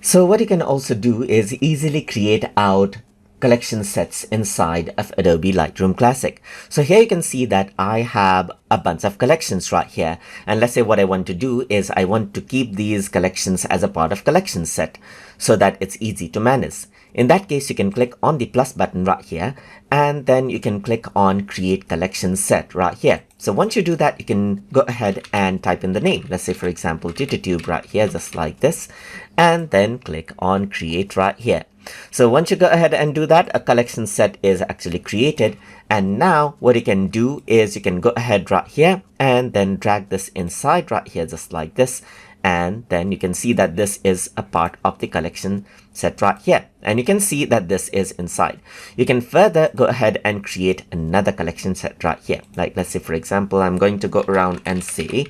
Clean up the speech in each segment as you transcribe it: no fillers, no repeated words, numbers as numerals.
So what you can also do is easily create out collection sets inside of Adobe Lightroom Classic. So here you can see that I have a bunch of collections right here. And let's say what I want to do is I want to keep these collections as a part of collection set so that it's easy to manage. In that case, you can click on the plus button right here, and then you can click on create collection set right here. So once you do that, you can go ahead and type in the name. Let's say, for example, TutorTube right here, just like this, and then click on create right here. So once you go ahead and do that, a collection set is actually created. And now what you can do is you can go ahead right here and then drag this inside right here, just like this. And then you can see that this is a part of the collection set right here. And you can see that this is inside. You can further go ahead and create another collection set right here. Like, let's say, for example, I'm going to go around and say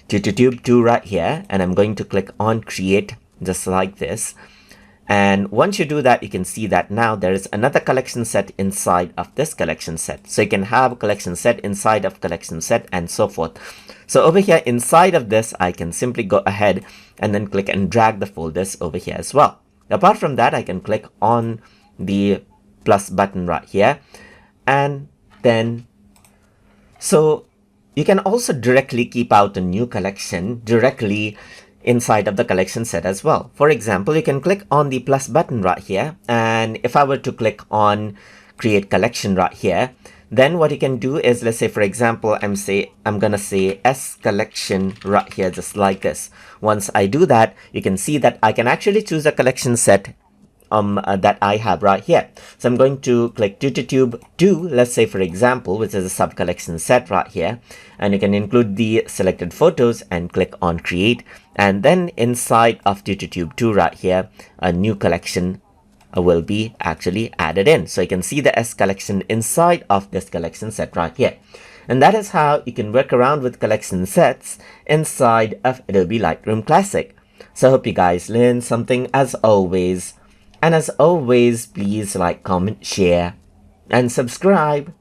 TutorTube 2 right here. And I'm going to click on create just like this. And once you do that, you can see that now there is another collection set inside of this collection set. So you can have a collection set inside of collection set and so forth. So over here inside of this, I can simply go ahead and then click and drag the folders over here as well. Apart from that, I can click on the plus button right here. And then, so you can also directly keep out a new collection directly inside of the collection set as well. For example, you can click on the plus button right here, and if I were to click on create collection right here, then what you can do is, let's say, for example, I'm gonna say S collection right here, just like this. Once I do that, you can see that I can actually choose a collection set that I have right here. So I'm going to click TutorTube 2, let's say, for example, which is a sub collection set right here, and you can include the selected photos and click on create. And then inside of TutorTube 2 right here, a new collection will be actually added in. So you can see the S collection inside of this collection set right here. And that is how you can work around with collection sets inside of Adobe Lightroom Classic. So I hope you guys learned something as always. And as always, please like, comment, share, and subscribe.